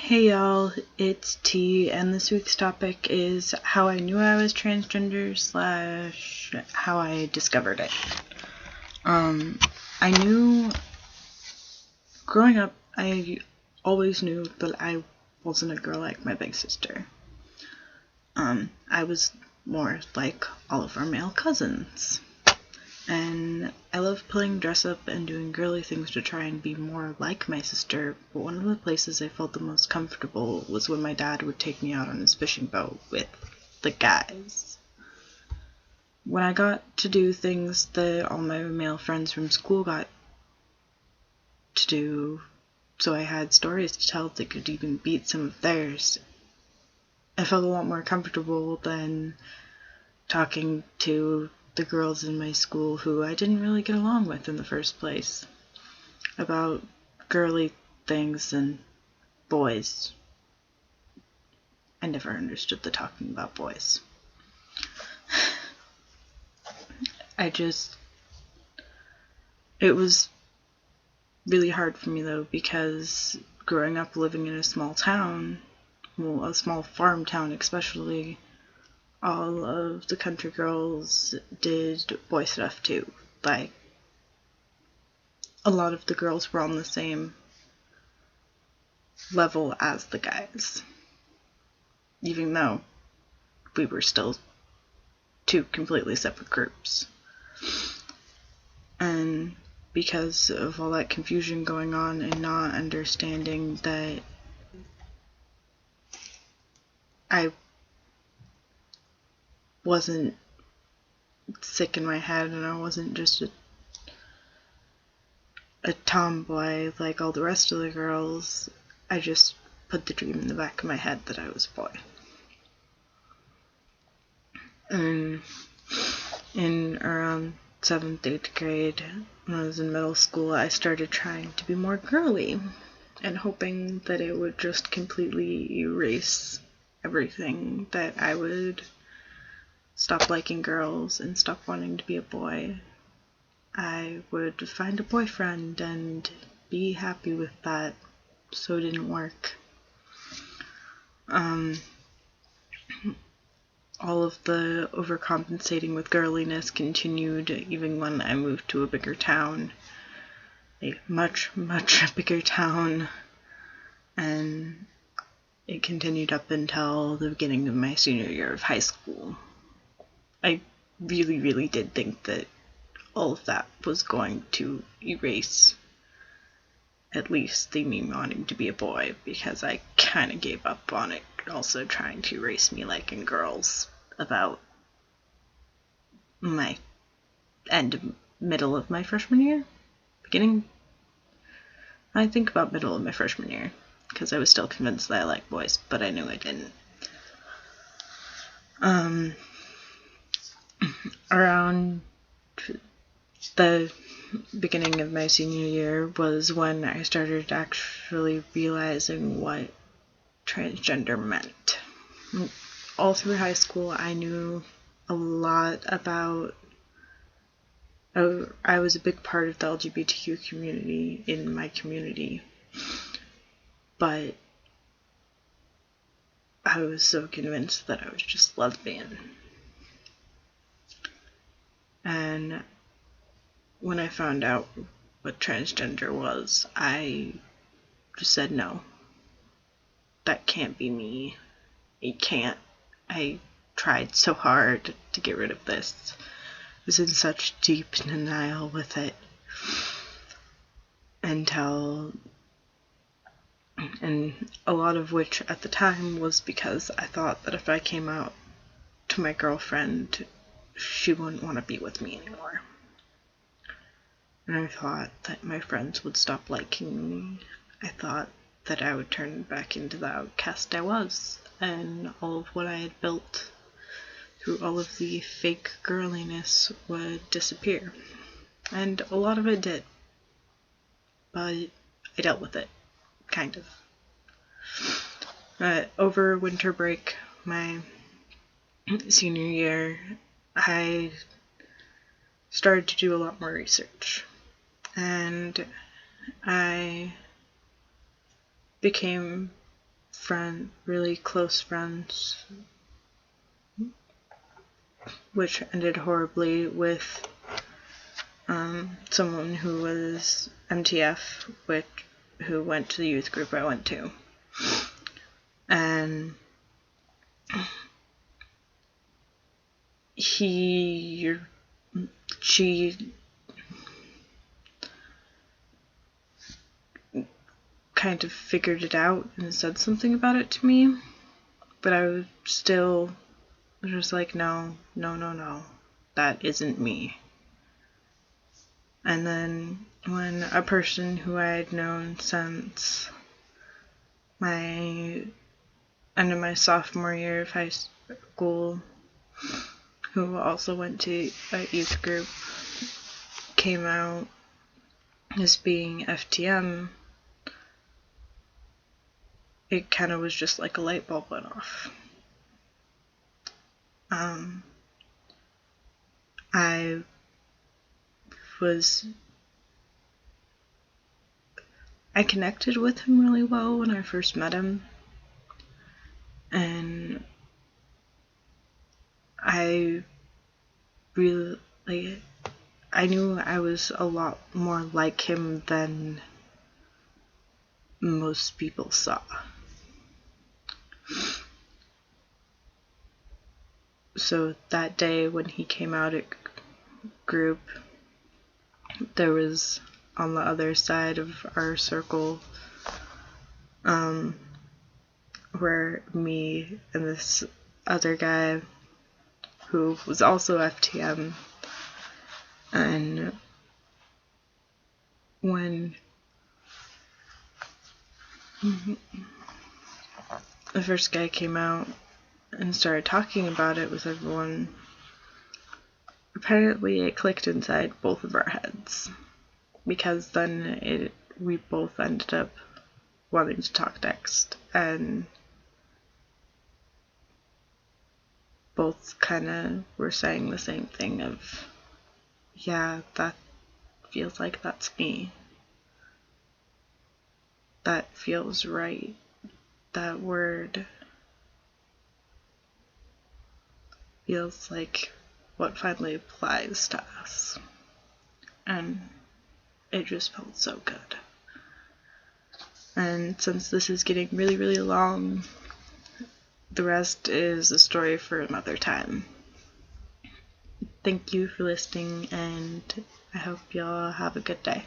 Hey y'all, it's T, and this week's topic is how I knew I was transgender / how I discovered it. I knew, growing up, I always knew that I wasn't a girl like my big sister. I was more like all of our male cousins. And I loved playing dress up and doing girly things to try and be more like my sister, but one of the places I felt the most comfortable was when my dad would take me out on his fishing boat with the guys. When I got to do things that all my male friends from school got to do, so I had stories to tell that could even beat some of theirs, I felt a lot more comfortable than talking to the girls in my school who I didn't really get along with in the first place about girly things and boys. I never understood the talking about boys. It was really hard for me though, because growing up living in a small town, well, a small farm town especially, all of the country girls did boy stuff too. Like, a lot of the girls were on the same level as the guys, even though we were still two completely separate groups. And because of all that confusion going on and not understanding that I wasn't sick in my head and I wasn't just a tomboy like all the rest of the girls, I just put the dream in the back of my head that I was a boy. And in around 7th, 8th grade, when I was in middle school, I started trying to be more girly and hoping that it would just completely erase everything, that I would stop liking girls and stop wanting to be a boy. I would find a boyfriend and be happy with that, so it didn't work. All of the overcompensating with girliness continued even when I moved to a bigger town. A much, much bigger town. And it continued up until the beginning of my senior year of high school. I really, really did think that all of that was going to erase at least the me wanting to be a boy, because I kind of gave up on it also trying to erase me liking girls about my middle of my freshman year. I think about middle of my freshman year, because I was still convinced that I liked boys, but I knew I didn't. Around the beginning of my senior year was when I started actually realizing what transgender meant. All through high school, I knew a lot about. I was a big part of the LGBTQ community in my community, but I was so convinced that I was just lesbian. And when I found out what transgender was, I just said no. That can't be me. It can't. I tried so hard to get rid of this. I was in such deep denial with it until, and a lot of which at the time was because I thought that if I came out to my girlfriend, she wouldn't want to be with me anymore. And I thought that my friends would stop liking me. I thought that I would turn back into the outcast I was, and all of what I had built through all of the fake girliness would disappear. And a lot of it did. But I dealt with it, kind of. Over winter break, my senior year, I started to do a lot more research. And I became really close friends, which ended horribly with someone who was MTF, who went to the youth group I went to. And she kind of figured it out and said something about it to me, but I was still just like, no, that isn't me. And then when a person who I had known since my end of my sophomore year of high school, who also went to a youth group, came out as being FTM, it kind of was just like a light bulb went off. I connected with him really well when I first met him, and I knew I was a lot more like him than most people saw. So that day when he came out at group, there was on the other side of our circle, where me and this other guy who was also FTM, and when the first guy came out and started talking about it with everyone, apparently it clicked inside both of our heads, because then we both ended up wanting to talk next, and both kind of were saying the same thing of, yeah, that feels like that's me. That feels right. That word feels like what finally applies to us. And it just felt so good. And since this is getting really, really long, the rest is a story for another time. Thank you for listening, and I hope y'all have a good day.